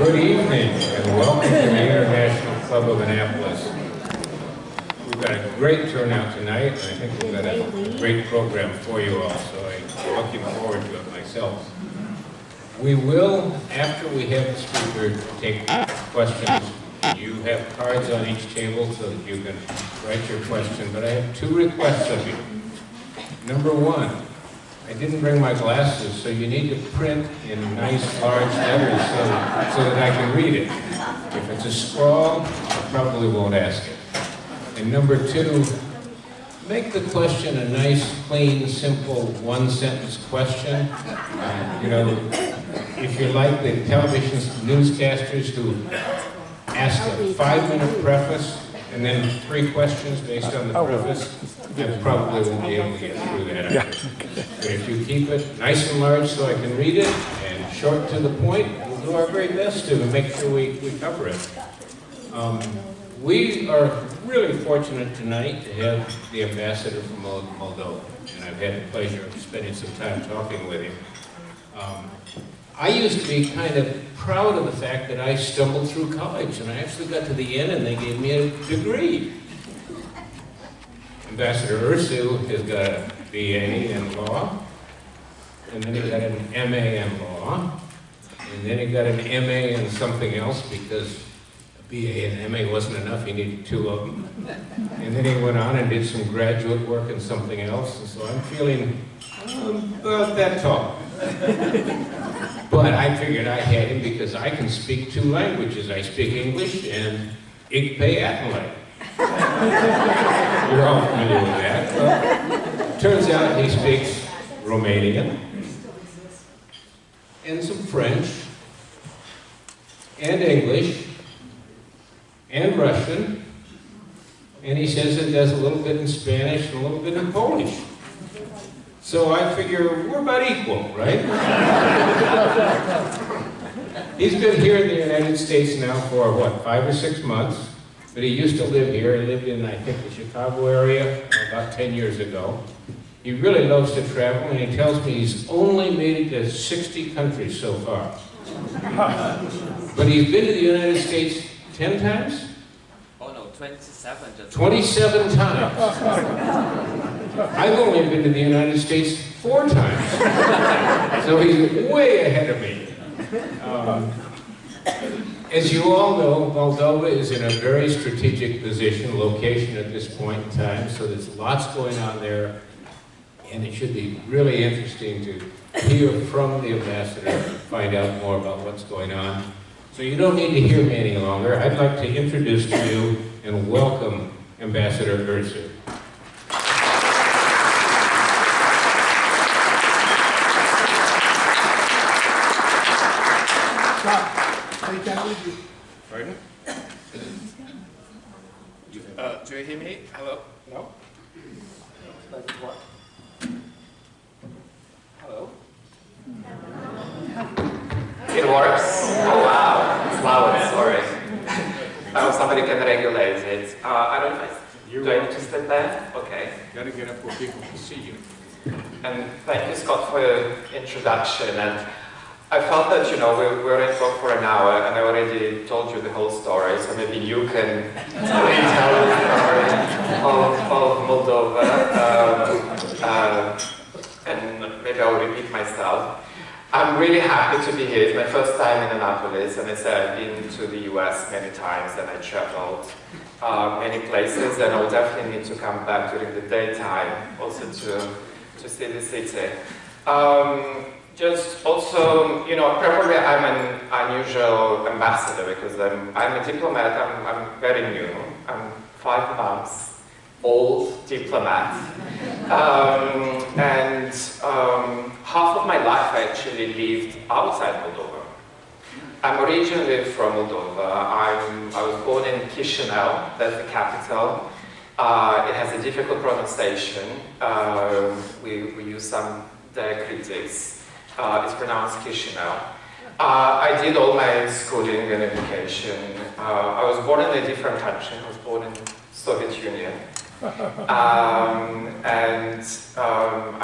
Good evening and welcome to the International Club of Annapolis. We've got a great turnout tonight, and I think we've got a great program for you all, so I'm looking forward to it myself. We will, after we have the speaker, take questions. You have cards on each table so that you can write your question, but I have two requests of you. Number one, I didn't bring my glasses, so you need to print in nice large letters so that I can read it. If it's a scrawl, I probably won't ask it. And number two, make the question a nice, clean, simple, one-sentence question. If you're like the television newscasters who ask a 5-minute preface and then 3 questions based on the preface, I probably won't be able to get through that. But if you keep it nice and large so I can read it, and short to the point, we'll do our very best to make sure we cover it. We are really fortunate tonight to have the ambassador from Moldova, and I've had the pleasure of spending some time talking with him. I used to be kind of proud of the fact that I stumbled through college, and I actually got to the end and they gave me a degree. Ambassador Ursu has got a BA in law, and then he got an MA in law, and then he got an MA in something else because a BA and MA wasn't enough, he needed 2 of them. And then he went on and did some graduate work in something else, and so I'm feeling about that tall. But I figured I had him because I can speak 2 languages. I speak English and ik ben Attenley. You're all familiar with that. Well, turns out he speaks Romanian and some French and English and Russian, and he says it does a little bit in Spanish and a little bit in Polish. So I figure we're about equal, right? He's been here in the United States now for, what, 5 or 6 months? But he used to live here. He lived in, I think, the Chicago area about 10 years ago. He really loves to travel, and he tells me he's only made it to 60 countries so far. But he's been to the United States 10 times? Oh no, 27. 27 times. I've only been to the United States 4 times. So he's way ahead of me. As you all know, Moldova is in a very strategic location at this point in time, so there's lots going on there, and it should be really interesting to hear from the ambassador and find out more about what's going on. So you don't need to hear me any longer. I'd like to introduce to you and welcome Ambassador Ursu. Pardon? Do you hear me? Hello? No? Does it work? Hello? It works? Oh wow, it's loud, sorry. I hope somebody can regulate it. I don't know if do I need to step there? Okay. You gotta get up where people can see you. And thank you, Scott, for your introduction. And I felt that, we already talked for an hour, and I already told you the whole story, so maybe you can retell the story of Moldova, and maybe I'll repeat myself. I'm really happy to be here. It's my first time in Annapolis, and I said I've been to the US many times, and I traveled many places, and I'll definitely need to come back during the daytime, also to see the city. Just also, probably I'm an unusual ambassador because I'm a diplomat, I'm very new, I'm 5 months old diplomat. And half of my life I actually lived outside Moldova. I'm originally from Moldova. I was born in Chisinau, that's the capital. It has a difficult pronunciation. We use some diacritics. It's pronounced Chisinau. I did all my schooling and education. I was born in a different country. I was born in Soviet Union. I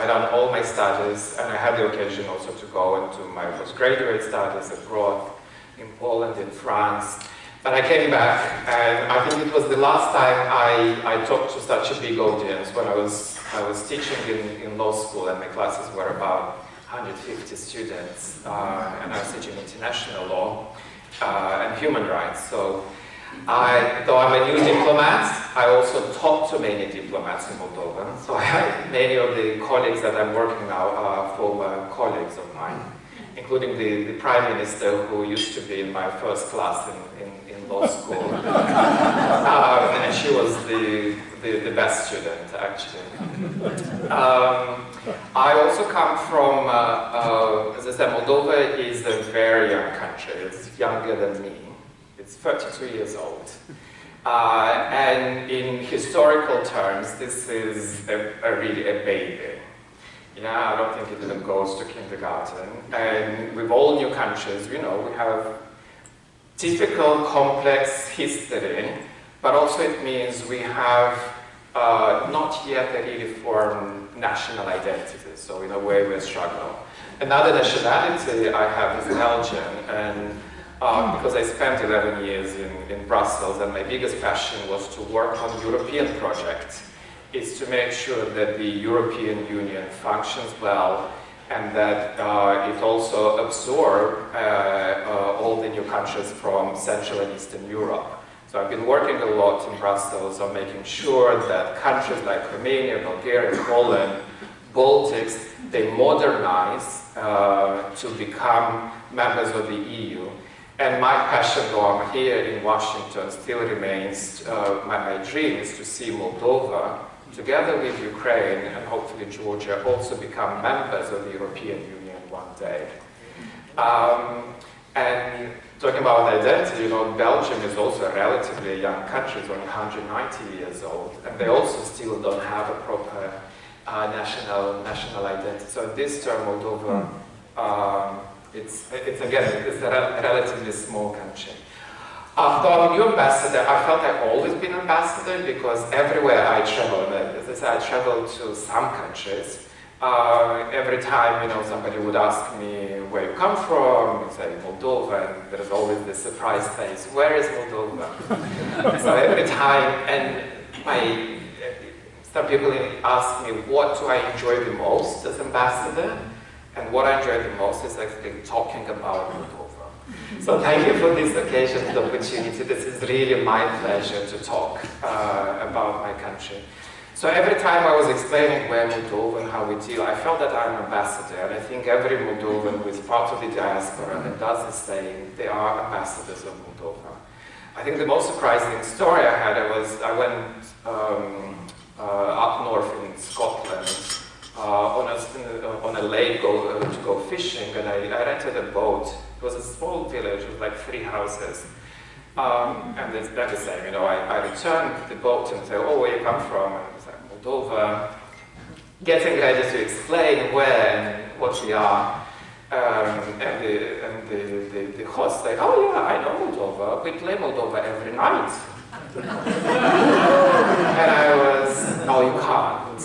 done all my studies, and I had the occasion also to go into my postgraduate studies abroad. in Poland, in France. But I came back, and I think it was the last time I talked to such a big audience when I was teaching in law school, and my classes were about 150 students, and I was teaching international law and human rights. So, though I'm a new diplomat, I also talk to many diplomats in Moldovan. So many of the colleagues that I'm working now are former colleagues of mine, including the Prime Minister who used to be in my first class in law school. And she was the best student, actually. I also come from, as I said, Moldova is a very young country. It's younger than me. It's 32 years old. And in historical terms, this is really a baby. Yeah, I don't think it even goes to kindergarten. And with all new countries, you know, we have difficult, complex history, but also it means we have not yet a really formed national identity. So in a way, we're struggling. Another nationality I have is Belgian, and because I spent 11 years in Brussels, and my biggest passion was to work on European projects, is to make sure that the European Union functions well, and that it also absorbs all the new countries from Central and Eastern Europe. So I've been working a lot in Brussels on making sure that countries like Romania, Bulgaria, Poland, Baltics, they modernize to become members of the EU. And my passion, though I'm here in Washington, still remains, my dream is to see Moldova, together with Ukraine and hopefully Georgia, also become members of the European Union one day. And talking about identity, you know, Belgium is also a relatively young country, it's only 190 years old, and they also still don't have a proper national identity. So in this term, Moldova, it's a relatively small country. Though I'm a new ambassador, I felt I've always been ambassador because everywhere I travel, as I said, I travel to some countries. Every time, you know, somebody would ask me where you come from, I say Moldova, and there's always this surprise face, where is Moldova? So every time, and some people ask me what do I enjoy the most as ambassador, and what I enjoy the most is actually talking about Moldova. So thank you for this occasion, the opportunity. This is really my pleasure to talk about my country. So every time I was explaining where Moldova and how we deal, I felt that I'm an ambassador, and I think every Moldovan who is part of the diaspora and does the same, they are ambassadors of Moldova. I think the most surprising story I had, I went up north in Scotland on a lake to go fishing, and I rented a boat. It was a small village with like 3 houses. And it's like the same, you know, I returned the boat and said, oh, where you come from? And it's like, Moldova. Getting ready to explain where and what we are. And the host said, oh yeah, I know Moldova. We play Moldova every night. And I was, no, you can't.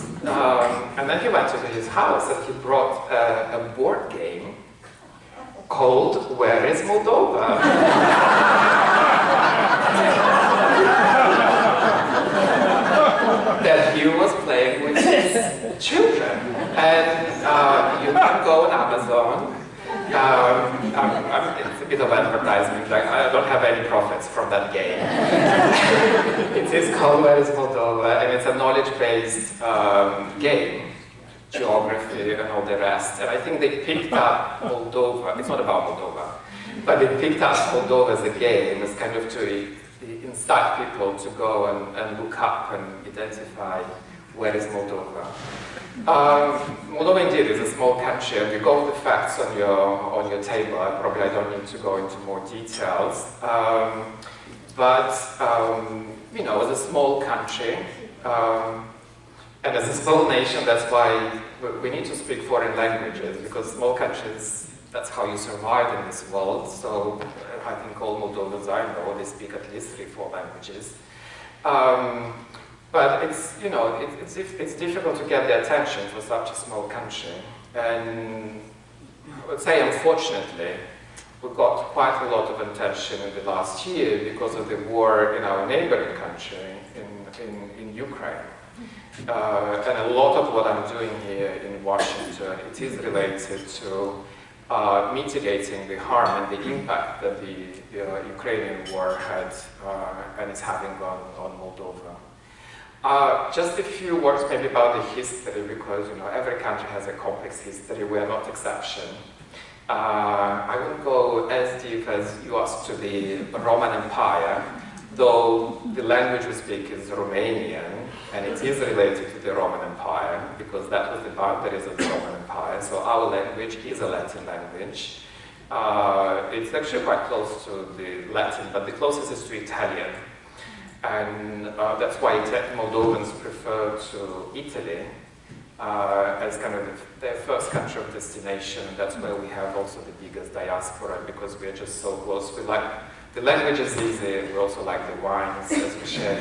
And then he went to his house and he brought a board game called Where is Moldova? That he was playing with his children. And you can go on Amazon. It's a bit of advertisement, like I don't have any profits from that game. It is called Where is Moldova, and it's a knowledge-based game, geography and all the rest. And I think they picked up Moldova, it's not about Moldova, but they picked up Moldova as a game, as kind of to incite people to go and look up and identify where is Moldova. Moldova indeed is a small country, and you got the facts on your table. I don't need to go into more details. You know, as a small country, and as a small nation, that's why we need to speak foreign languages, because small countries, that's how you survive in this world. So I think all Moldovans I know, they speak at least 3-4 languages. But it's, you know, it's difficult to get the attention for such a small country. And I would say, unfortunately, we got quite a lot of attention in the last year because of the war in our neighboring country, in Ukraine. And a lot of what I'm doing here in Washington, it is related to mitigating the harm and the impact that the Ukrainian war had and is having on Moldova. Just a few words maybe about the history, because every country has a complex history. We are not exception. I wouldn't go as deep as you asked to the Roman Empire, though the language we speak is Romanian, and it is related to the Roman Empire, because that was the boundaries of the Roman Empire. So our language is a Latin language. It's actually quite close to the Latin, but the closest is to Italian. And that's why Moldovans prefer to Italy as kind of their first country of destination. That's where we have also the biggest diaspora, because we're just so close. We like the language is easy. We also like the wines, as we share.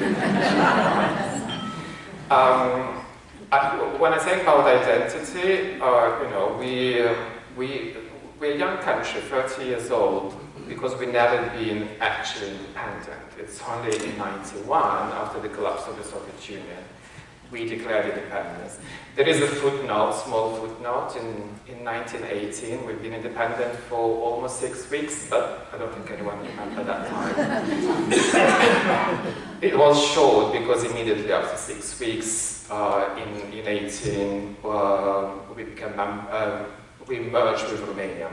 When I say about identity, we're a young country, 30 years old, because we've never been actually independent. It's only in 1991, after the collapse of the Soviet Union, we declared independence. There is a footnote, small footnote, in 1918. We've been independent for almost 6 weeks, but I don't think anyone remembers that time. It was short because immediately after 6 weeks, in 18, we merged with Romania.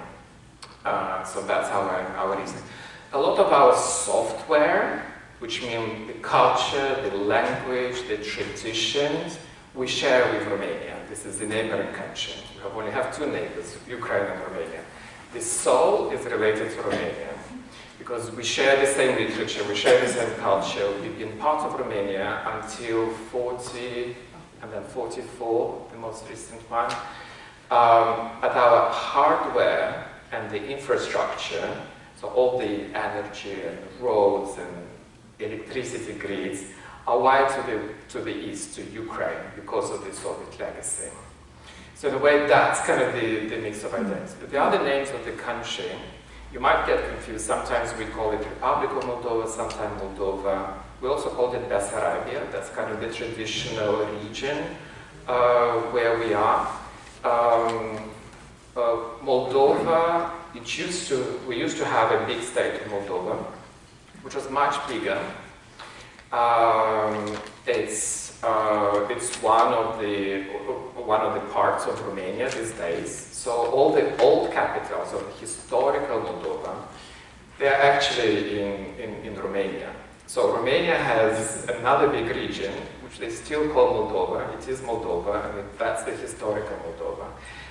So that's our reason. A lot of our software, which means the culture, the language, the traditions, we share with Romania. This is the neighboring country. We only have 2 neighbors, Ukraine and Romania. The soul is related to Romania because we share the same literature, we share the same culture. We've been part of Romania until 40 and then 44, the most recent one. But our hardware and the infrastructure, so all the energy and roads and electricity grids, are wired to the east, to Ukraine, because of the Soviet legacy. So in a way, that's kind of the mix of identity. But the other names of the country, you might get confused. Sometimes we call it Republic of Moldova, sometimes Moldova. We also called it Bessarabia. That's kind of the traditional region where we are. Moldova, we used to have a big state of Moldova, which was much bigger. It's one of the parts of Romania these days. So all the old capitals of historical Moldova, they're actually in Romania. So Romania has another big region, which they still call Moldova. It is Moldova, and that's the historical Moldova.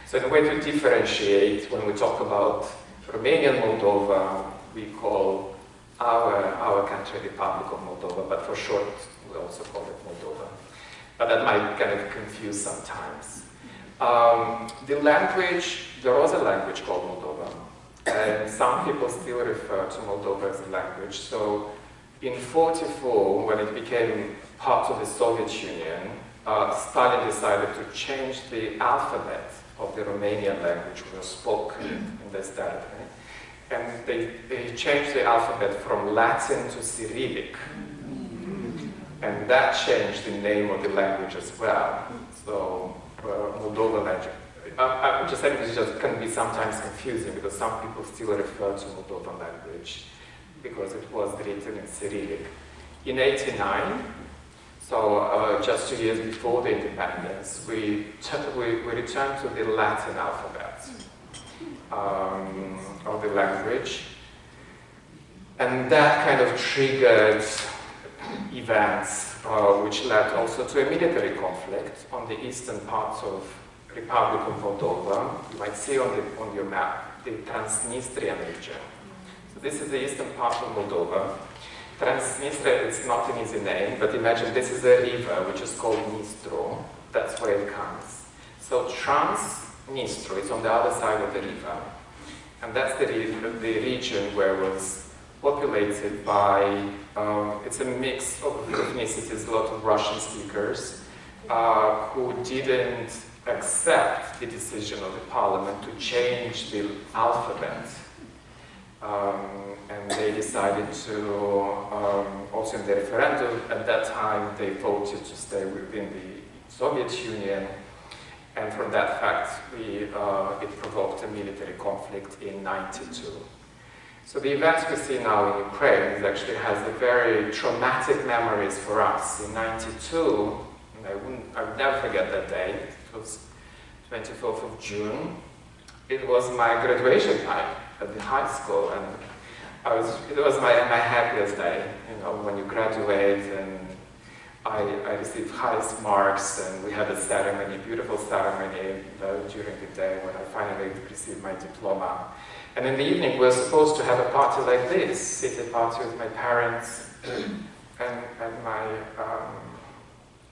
So in a way to differentiate, when we talk about Romanian Moldova, we call our country Republic of Moldova, but for short, we also call it Moldova. But that might kind of confuse sometimes. The language, there was a language called Moldova, and some people still refer to Moldova as a language. So in 1944, when it became part of the Soviet Union, Stalin decided to change the alphabet of the Romanian language, which was spoken in this territory. And they changed the alphabet from Latin to Cyrillic. And that changed the name of the language as well. So Moldova language. I'm just saying this just can be sometimes confusing because some people still refer to Moldovan language because it was written in Cyrillic. In 1989, so just 2 years before the independence, we returned to the Latin alphabet of the language. And that kind of triggered events which led also to a military conflict on the eastern parts of Republic of Moldova. You might see on your map the Transnistrian region. So this is the eastern part of Moldova. Transnistria, it's not an easy name, but imagine this is a river which is called Nistru. That's where it comes. So Transnistria is on the other side of the river. And that's the region where it was populated by, it's a mix of ethnicities, a lot of Russian speakers, who didn't accept the decision of the parliament to change the alphabet. And they decided to, also in the referendum, at that time they voted to stay within the Soviet Union, and from that fact it provoked a military conflict in '92. So the events we see now in Ukraine actually has a very traumatic memories for us. In '92, and I would never forget that day, it was 24th of June, it was my graduation time at the high school, and it was my happiest day, you know, when you graduate, and I received highest marks, and we had a ceremony, beautiful ceremony during the day when I finally received my diploma. And in the evening we were supposed to have a party like this, city party with my parents and my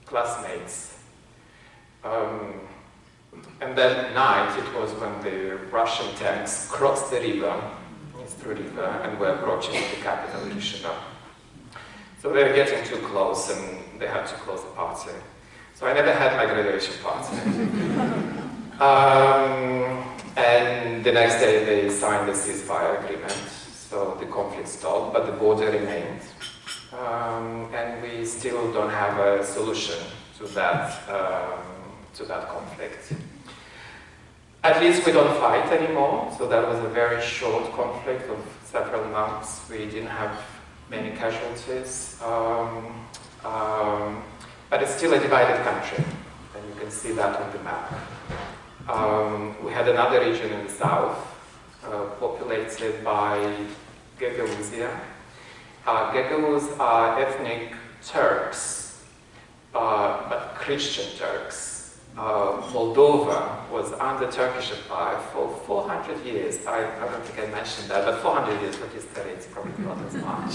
classmates. And that night, it was when the Russian tanks crossed the river, and were approaching the capital, Chisinau. So they were getting too close, and they had to close the party. So I never had my graduation party. And the next day, they signed the ceasefire agreement, so the conflict stopped, but the border remained. And we still don't have a solution to that conflict. At least we don't fight anymore, so that was a very short conflict of several months. We didn't have many casualties, but it's still a divided country, and you can see that on the map. We had another region in the south, populated by Gagauzia. Gagauz are ethnic Turks, but Christian Turks. Moldova was under Turkish empire for 400 years. I don't think I mentioned that, but 400 years for history, it's probably not as much.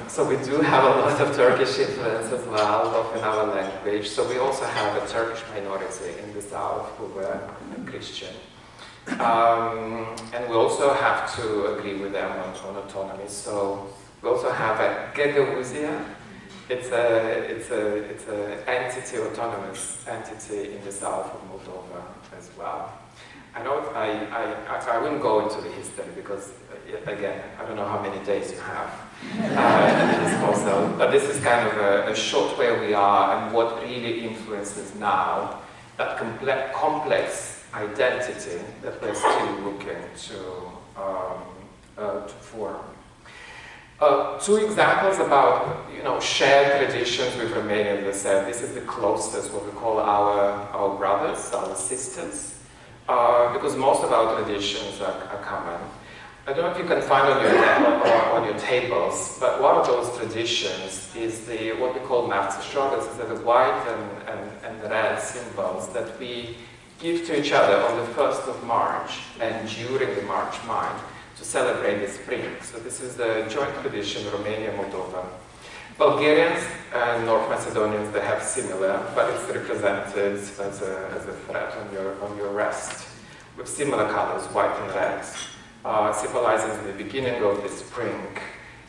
So we do have a lot of Turkish influence as well, both in our language. So we also have a Turkish minority in the south who were Christian. And we also have to agree with them on autonomy. So we also have a Gagauzia. It's an entity, autonomous entity in the south of Moldova as well. I know I wouldn't go into the history because, again, I don't know how many days you have in this proposal, but this is kind of a short where we are and what really influences now that complex identity that we're still looking to form. Two examples about, shared traditions with Romanians. They said this is the closest, what we call our brothers, our sisters, because most of our traditions are common. I don't know if you can find on your tables, but one of those traditions is what we call mărțișor. This is the white and red symbols that we give to each other on the 1st of March and during the March Mine, to celebrate the spring. So this is a joint tradition, Romania, Moldova. Bulgarians and North Macedonians, they have similar, but it's represented as a thread on your wrist, with similar colors, white and red, symbolizing the beginning of the spring,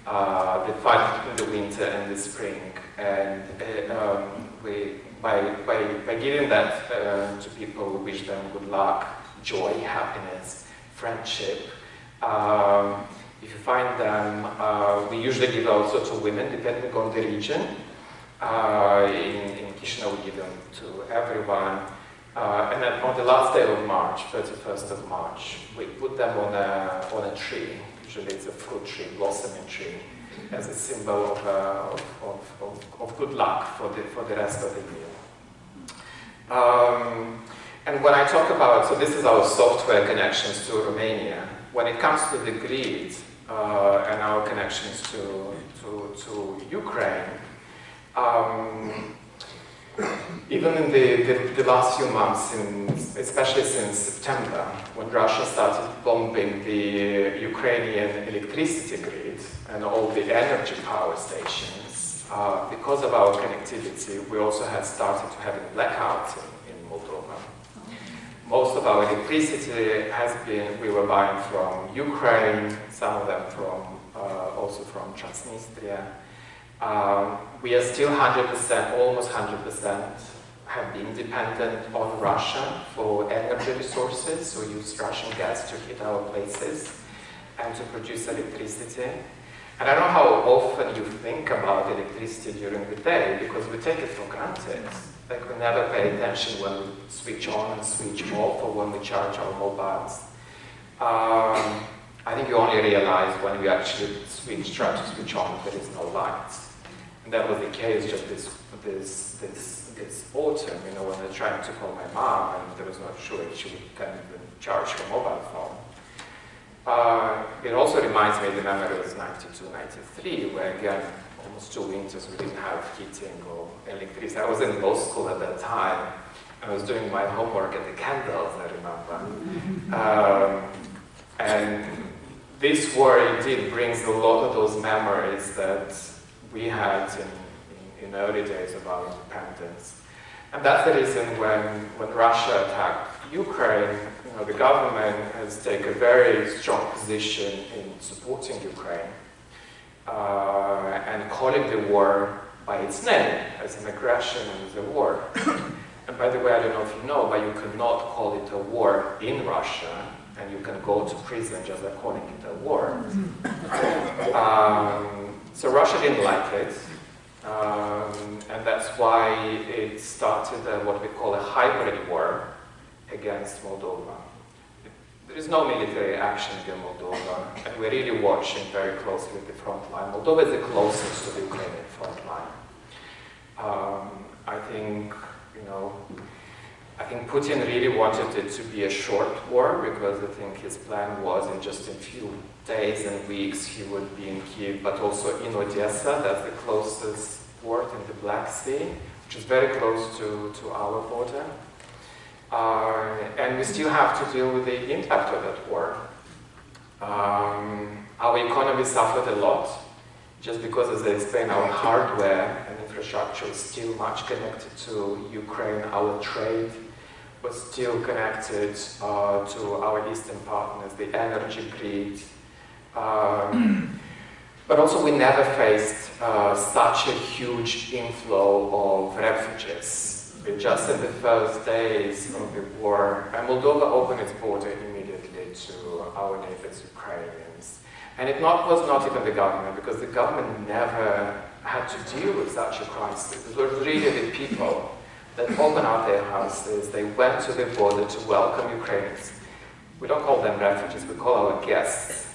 the fight between the winter and the spring. And by giving that to people, we wish them good luck, joy, happiness, friendship. If you find them, we usually give also to women, depending on the region. In Chisinau, we give them to everyone. And then on the last day of March, 31st of March, we put them on a tree. Usually it's a fruit tree, blossoming tree, as a symbol of good luck for the rest of the year. And when I talk about, so this is our software connections to Romania. When it comes to the grid and our connections to Ukraine, even in the last few months, especially since September, when Russia started bombing the Ukrainian electricity grid and all the energy power stations, because of our connectivity, we also had started to have blackouts in Moldova. Most of our electricity we were buying from Ukraine, some of them also from Transnistria. We are still 100%, almost 100%, have been dependent on Russia for energy resources, so use Russian gas to heat our places and to produce electricity. And I don't know how often you think about electricity during the day, because we take it for granted. Like, we never pay attention when we switch on and switch off, or when we charge our mobiles. I think you only realize when you actually try to switch on, there is no lights. And that was the case just this autumn, you know, when I tried to call my mom and there was not sure if she can even charge her mobile phone. It also reminds me of the memories 92, 93, where again, almost 2 winters we didn't have heating or electricity. I was in law school at that time. I was doing my homework at the candles, I remember. And this war indeed brings a lot of those memories that we had in early days of our independence. And that's the reason when Russia attacked Ukraine, you know, the government has taken a very strong position in supporting Ukraine and calling the war by its name, as an aggression and as a war. And by the way, I don't know if you know, but you cannot call it a war in Russia, and you can go to prison just by calling it a war. So Russia didn't like it, and that's why it started what we call a hybrid war against Moldova. There is no military action against Moldova, and we're really watching very closely the front line. Moldova is the closest to the Ukrainian front line. I think, you know, I think Putin really wanted it to be a short war, because I think his plan was in just a few days and weeks he would be in Kiev, but also in Odessa, that's the closest port in the Black Sea, which is very close to our border. And we still have to deal with the impact of that war. Our economy suffered a lot, just because, as I explained, our hardware and infrastructure is still much connected to Ukraine. Our trade was still connected to our eastern partners, the energy grid. But also we never faced such a huge inflow of refugees. Just in the first days of the war, and Moldova opened its border immediately to our neighbors, Ukrainians. And it was not even the government, because the government never had to deal with such a crisis. It was really the people that opened up their houses. They went to the border to welcome Ukrainians. We don't call them refugees, we call our guests.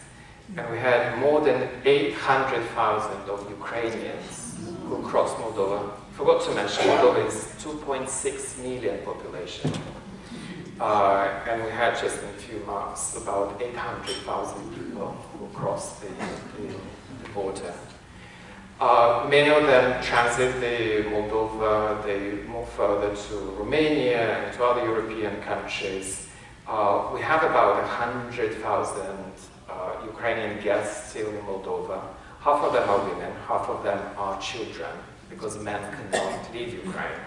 And we had more than 800,000 of Ukrainians who crossed Moldova. Forgot to mention, Moldova is 2.6 million population. And we had just in a few months about 800,000 people who crossed the border. Many of them transit the Moldova, they move further to Romania and to other European countries. We have about 100,000 Ukrainian guests still in Moldova. Half of them are women, half of them are children, because men cannot leave Ukraine,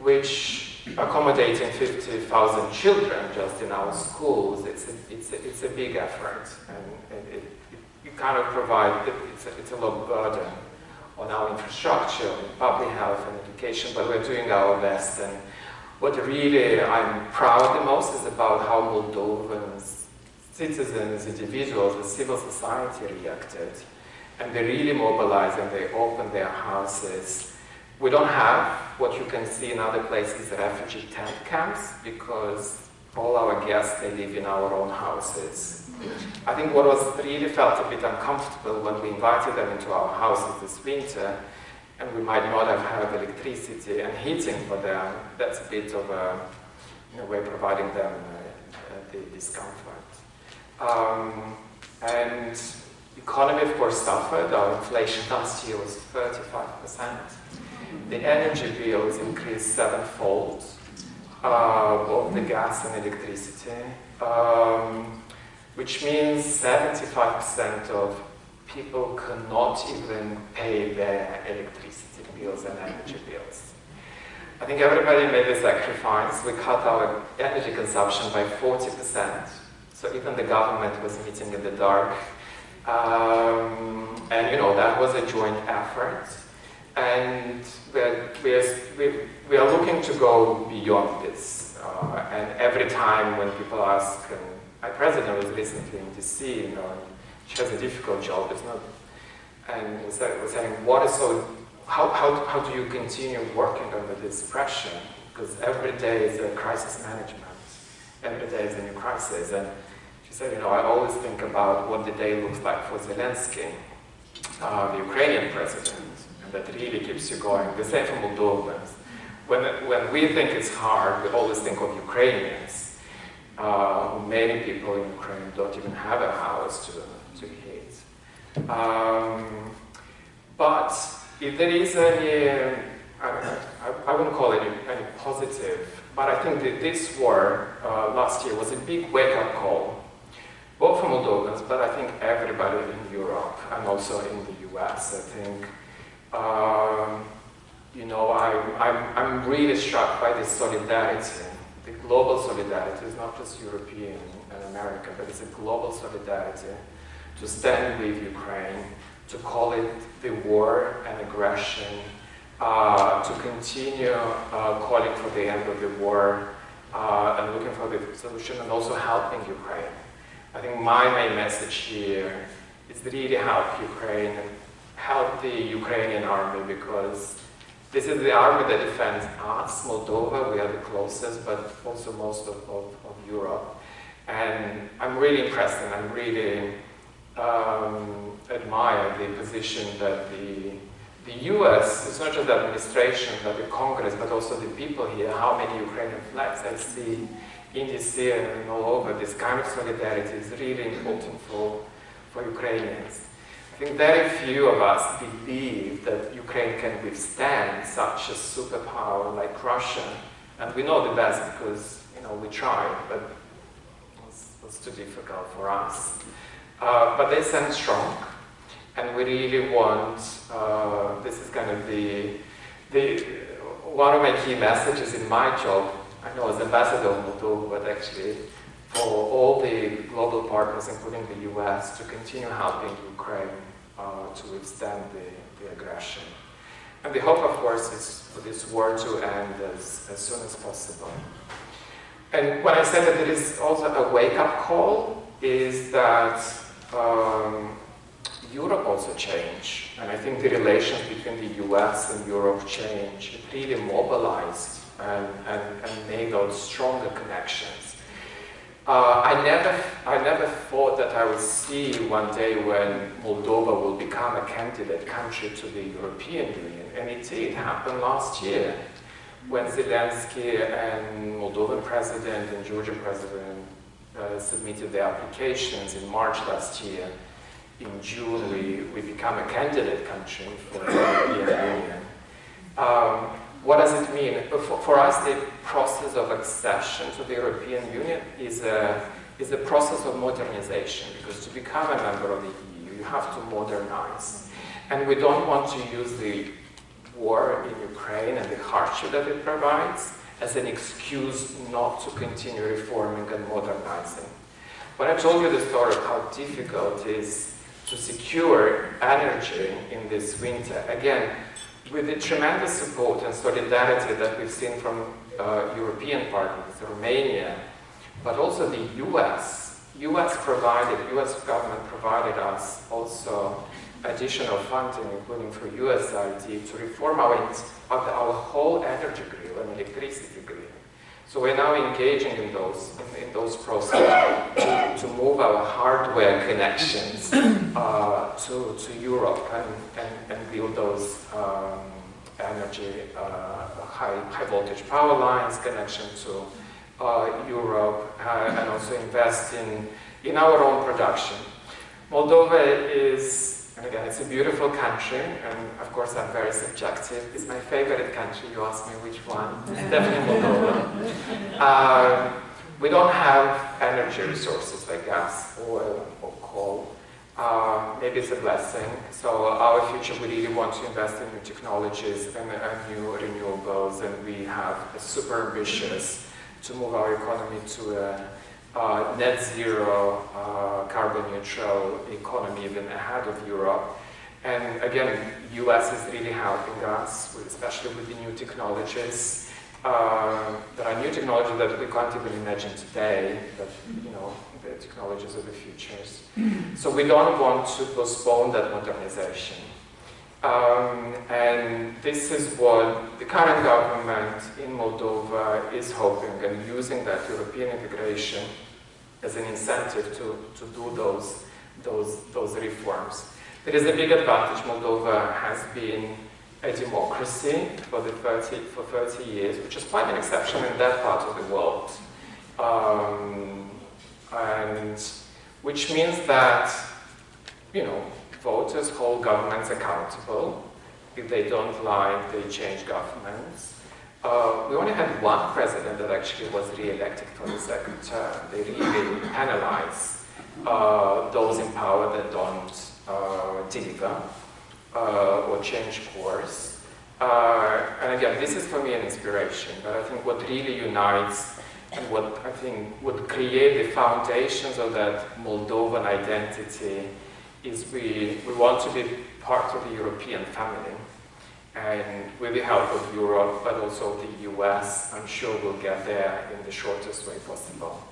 which accommodating 50,000 children just in our schools, it's a big effort, and it kind of provides, it's a lot of burden on our infrastructure, public health and education, but we're doing our best. And what really I'm proud the most is about how Moldovans, citizens, individuals, the civil society reacted. And they really mobilized and they opened their houses. We don't have what you can see in other places, refugee tent camps, because all our guests, they live in our own houses. I think what was really felt a bit uncomfortable when we invited them into our houses this winter, and we might not have had electricity and heating for them, that's a bit of a, in a way, providing them the discomfort. And economy, of course, suffered. Our inflation last year was 35%. The energy bills increased sevenfold, both the gas and electricity, which means 75% of people cannot even pay their electricity bills and energy bills. I think everybody made a sacrifice. We cut our energy consumption by 40%. So even the government was meeting in the dark. And you know, that was a joint effort. And we are looking to go beyond this. And every time when people ask, and my president was recently in DC, she has a difficult job, it's not, and was saying, how do you continue working under this pressure? Because every day is a crisis management. Every day is a new crisis. And she said, I always think about what the day looks like for Zelensky, the Ukrainian president, and that really keeps you going. The same for Moldovans. When we think it's hard, we always think of Ukrainians. Many people in Ukraine don't even have a house to heat. But if there is any, I wouldn't call it any positive, but I think that this war last year was a big wake-up call, both for Moldovans, but I think everybody in Europe and also in the US. I think, I'm really struck by this solidarity. The global solidarity is not just European and American, but it's a global solidarity to stand with Ukraine, to call it the war and aggression, to continue calling for the end of the war and looking for the solution, and also helping Ukraine. I think my main message here is really help Ukraine and help the Ukrainian army, because this is the army that defends us, Moldova. We are the closest, but also most of Europe. And I'm really impressed, and I'm really admire the position that the US, it's not just the administration, but the Congress, but also the people here, how many Ukrainian flags I see in DC and all over. This kind of solidarity is really important for Ukrainians. I think very few of us believe that Ukraine can withstand such a superpower like Russia. And we know the best because, we tried, but it was too difficult for us. But they stand strong, and we really want, this is kind of one of my key messages in my job, I know as ambassador of Moldova, but actually for all the global partners, including the US, to continue helping Ukraine to withstand the aggression. And the hope, of course, is for this war to end as soon as possible. And when I said that there is also a wake-up call, is that Europe also changed, and I think the relations between the US and Europe changed. It really mobilized and made those stronger connections. I never thought that I would see one day when Moldova will become a candidate country to the European Union, and it did happen last year when Zelensky and Moldovan president and Georgian president submitted their applications in March last year. In June, we become a candidate country for the European Union. What does it mean? For us, the process of accession to the European Union is a process of modernization, because to become a member of the EU, you have to modernize. And we don't want to use the war in Ukraine and the hardship that it provides as an excuse not to continue reforming and modernizing. When I told you the story of how difficult it is to secure energy in this winter, again, with the tremendous support and solidarity that we've seen from European partners, Romania, but also the US government provided us also additional funding, including for USID, to reform our whole energy grid and electricity grid. So we're now engaging in those processes to move our hardware connections to Europe and build those energy high voltage power lines connection to Europe, and also invest in our own production. Moldova is, and again, it's a beautiful country, and of course I'm very subjective. It's my favorite country. You ask me which one. It's definitely Moldova. We don't have energy resources like gas, oil, or coal. Maybe it's a blessing. So our future, we really want to invest in new technologies and new renewables, and we have a super ambitious to move our economy to a net zero, carbon neutral economy, even ahead of Europe. And again, US is really helping us, especially with the new technologies. There are new technologies that we can't even imagine today, but you know, the technologies of the futures. So we don't want to postpone that modernization. And this is what the current government in Moldova is hoping, and using that European integration as an incentive to do those reforms. There is a big advantage. Moldova has been a democracy for 30 years, which is quite an exception in that part of the world. And which means that, you know, voters hold governments accountable. If they don't like, they change governments. We only had one president that actually was re-elected for the second term. They really penalize those in power that don't deliver or change course. And again, this is for me an inspiration, but I think what really unites and what I think would create the foundations of that Moldovan identity is we want to be part of the European family. And with the help of Europe, but also the US, I'm sure we'll get there in the shortest way possible.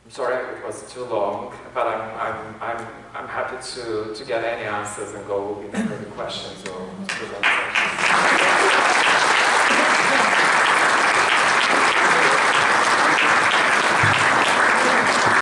I'm sorry it was too long, but I'm happy to get any answers and go with further questions or present.